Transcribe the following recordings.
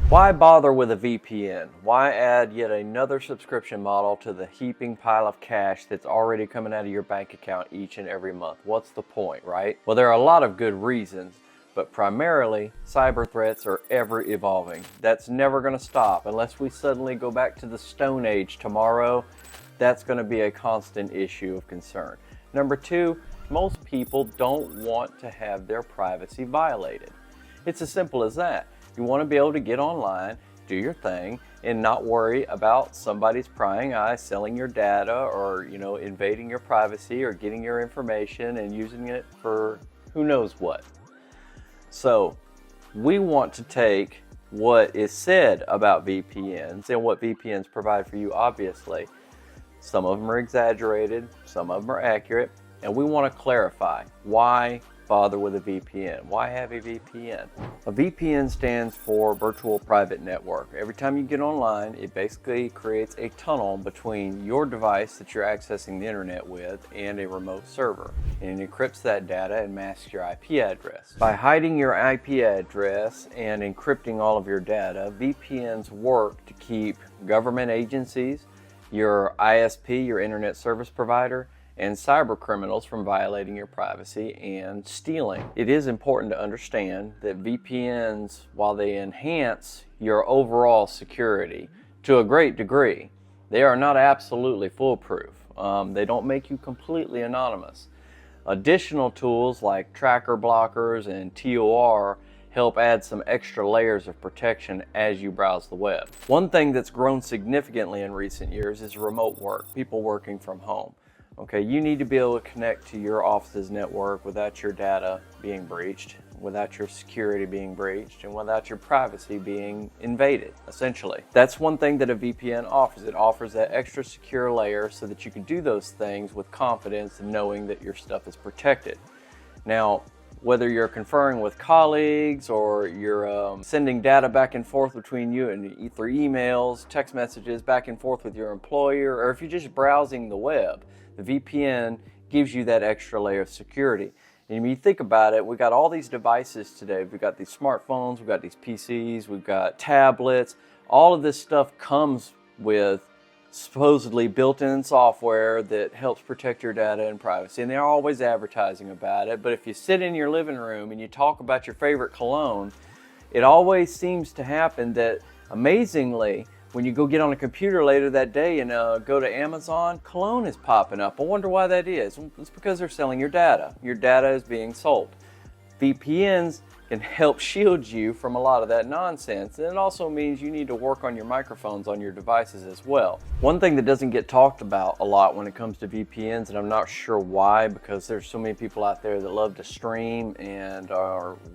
Why bother with a VPN? Why add yet another subscription model to the heaping pile of cash that's already coming out of your bank account each and every month? What's the point, right? Well, there are a lot of good reasons, but primarily cyber threats are ever evolving. That's never going to stop unless we suddenly go back to the Stone Age tomorrow. That's going to be a constant issue of concern. Number two, most people don't want to have their privacy violated. It's as simple as that. You want to be able to get online, do your thing, and not worry about somebody's prying eye selling your data or, invading your privacy or getting your information and using it for who knows what. So we want to take what is said about VPNs and what VPNs provide for you, obviously. Some of them are exaggerated, some of them are accurate, and we want to clarify why bother with a VPN. Why have a VPN? A VPN stands for Virtual Private Network. Every time you get online, it basically creates a tunnel between your device that you're accessing the internet with and a remote server. And it encrypts that data and masks your IP address. By hiding your IP address and encrypting all of your data, VPNs work to keep government agencies, your ISP, your internet service provider, and cyber criminals from violating your privacy and stealing. It is important to understand that VPNs, while they enhance your overall security to a great degree, they are not absolutely foolproof. They don't make you completely anonymous. Additional tools like tracker blockers and TOR help add some extra layers of protection as you browse the web. One thing that's grown significantly in recent years is remote work, people working from home. Okay, you need to be able to connect to your office's network without your data being breached, without your security being breached, and without your privacy being invaded, essentially. That's one thing that a VPN offers. It offers that extra secure layer so that you can do those things with confidence and knowing that your stuff is protected. Now, whether you're conferring with colleagues or you're sending data back and forth between you and through emails, text messages, back and forth with your employer, or if you're just browsing the web, the VPN gives you that extra layer of security. And when you think about it, we've got all these devices today. We've got these smartphones, we've got these PCs, we've got tablets. All of this stuff comes with supposedly built-in software that helps protect your data and privacy. And they're always advertising about it. But if you sit in your living room and you talk about your favorite cologne, it always seems to happen that, amazingly, when you go get on a computer later that day and go to Amazon, cologne is popping up. I wonder why that is. It's because they're selling your data. Your data is being sold. VPNs can help shield you from a lot of that nonsense. And it also means you need to work on your microphones on your devices as well. One thing that doesn't get talked about a lot when it comes to VPNs, and I'm not sure why, because there's so many people out there that love to stream and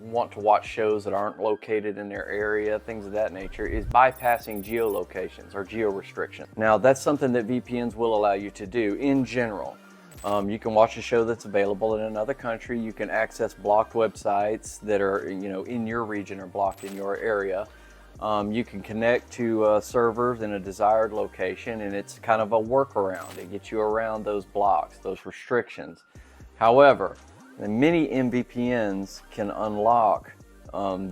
want to watch shows that aren't located in their area, things of that nature, is bypassing geolocations or geo-restrictions. Now, that's something that VPNs will allow you to do in general. You can watch a show that's available in another country. You can access blocked websites that are, in your region or blocked in your area. You can connect to servers in a desired location, and it's kind of a workaround. It gets you around those blocks, those restrictions. However, many MVPNs can unlock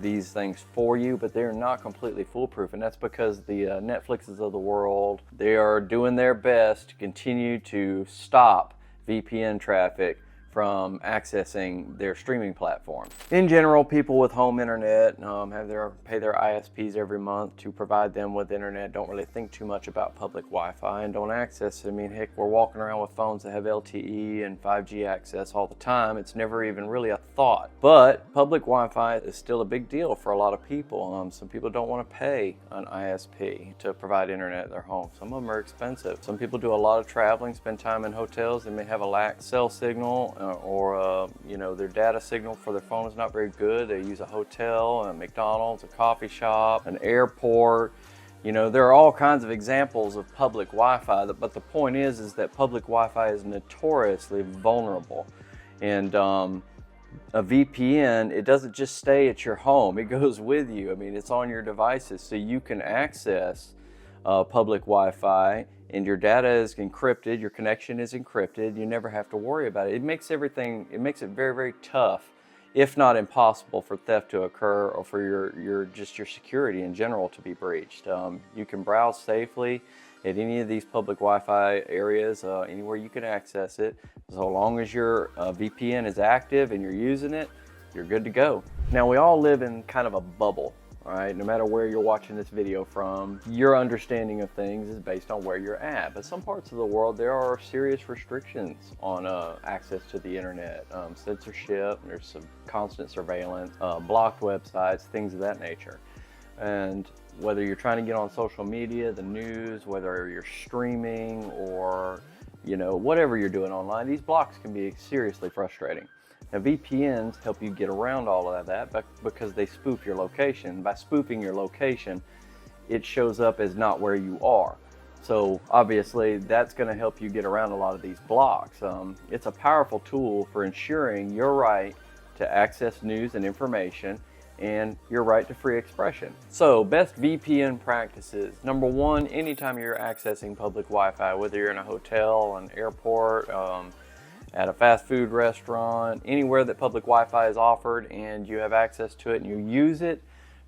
these things for you, but they're not completely foolproof, and that's because the Netflixes of the world, they are doing their best to continue to stop VPN traffic from accessing their streaming platforms. In general, people with home internet pay their ISPs every month to provide them with internet, don't really think too much about public Wi-Fi and don't access it. I mean, heck, we're walking around with phones that have LTE and 5G access all the time. It's never even really a thought. But public Wi-Fi is still a big deal for a lot of people. Some people don't want to pay an ISP to provide internet at their home. Some of them are expensive. Some people do a lot of traveling, spend time in hotels. They may have a lack cell signal or their data signal for their phone is not very good. They use a hotel, a McDonald's, a coffee shop, an airport. There are all kinds of examples of public Wi-Fi, but the point is that public Wi-Fi is notoriously vulnerable. And a VPN, it doesn't just stay at your home, it goes with you. I mean, it's on your devices, so you can access public Wi-Fi and your data is encrypted, your connection is encrypted, you never have to worry about it. It makes it very, very tough if not impossible, for theft to occur or for your security in general to be breached. You can browse safely at any of these public Wi-Fi areas, anywhere you can access it. So long as your VPN is active and you're using it, you're good to go. Now, we all live in kind of a bubble, all right? No matter where you're watching this video from, your understanding of things is based on where you're at. But some parts of the world, there are serious restrictions on access to the internet. Censorship, there's some constant surveillance, blocked websites, things of that nature. And whether you're trying to get on social media, the news, whether you're streaming or, whatever you're doing online, these blocks can be seriously frustrating. Now, VPNs help you get around all of that because they spoof your location. By spoofing your location, it shows up as not where you are. So obviously that's going to help you get around a lot of these blocks. It's a powerful tool for ensuring your right to access news and information and your right to free expression. So, best VPN practices. Number one, anytime you're accessing public Wi-Fi, whether you're in a hotel, an airport, at a fast food restaurant, anywhere that public Wi-Fi is offered and you have access to it and you use it,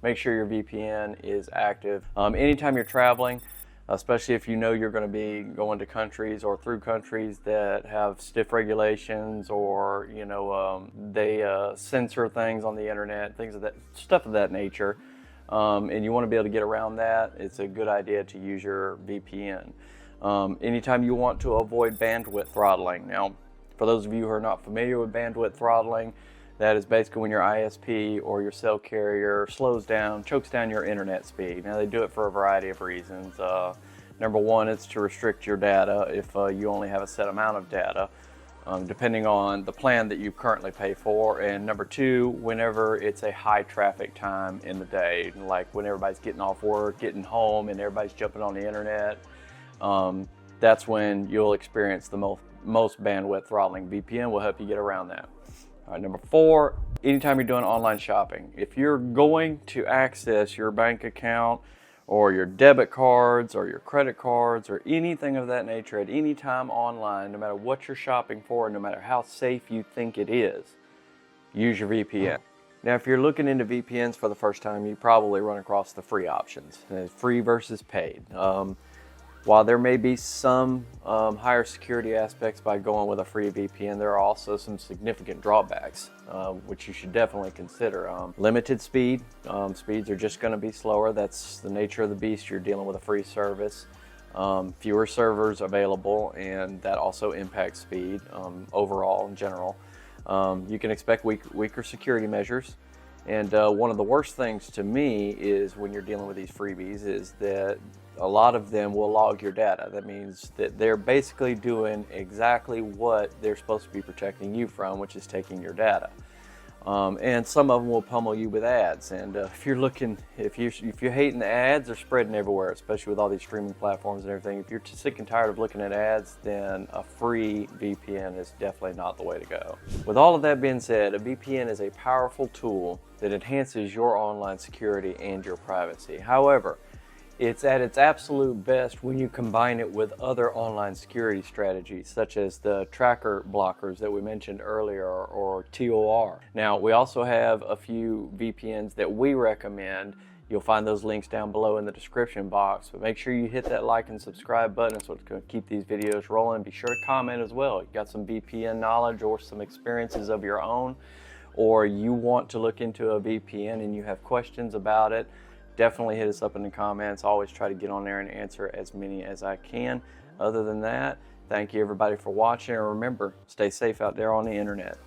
make sure your VPN is active. Anytime you're traveling, especially if you know you're going to be going to countries or through countries that have stiff regulations or they censor things on the internet, stuff of that nature, and you want to be able to get around that, it's a good idea to use your VPN. Anytime you want to avoid bandwidth throttling. Now, for those of you who are not familiar with bandwidth throttling, that is basically when your ISP or your cell carrier slows down, chokes down your internet speed. Now, they do it for a variety of reasons. Number one, it's to restrict your data if you only have a set amount of data, depending on the plan that you currently pay for. And number two, whenever it's a high traffic time in the day, like when everybody's getting off work, getting home, and everybody's jumping on the internet, that's when you'll experience the most bandwidth throttling. VPN will help you get around that. All right, number four, anytime you're doing online shopping, if you're going to access your bank account or your debit cards or your credit cards or anything of that nature at any time online, no matter what you're shopping for, no matter how safe you think it is, use your VPN. Now, if you're looking into VPNs for the first time, you probably run across the free options, free versus paid. While there may be some higher security aspects by going with a free VPN, there are also some significant drawbacks, which you should definitely consider. Limited speed. Speeds are just going to be slower. That's the nature of the beast. You're dealing with a free service. Fewer servers available, and that also impacts speed overall in general. You can expect weaker security measures. And one of the worst things to me is when you're dealing with these freebies is that a lot of them will log your data. That means that they're basically doing exactly what they're supposed to be protecting you from, which is taking your data. And some of them will pummel you with ads. And if you're hating the ads, they're spreading everywhere, especially with all these streaming platforms and everything. If you're sick and tired of looking at ads, then a free VPN is definitely not the way to go. With all of that being said, a VPN is a powerful tool that enhances your online security and your privacy. However, it's at its absolute best when you combine it with other online security strategies, such as the tracker blockers that we mentioned earlier, or TOR. Now, we also have a few VPNs that we recommend. You'll find those links down below in the description box. But make sure you hit that like and subscribe button. That's what's going to keep these videos rolling. Be sure to comment as well. You got some VPN knowledge or some experiences of your own, or you want to look into a VPN and you have questions about it, definitely hit us up in the comments. I always try to get on there and answer as many as I can. Other than that, thank you everybody for watching, and remember, stay safe out there on the internet.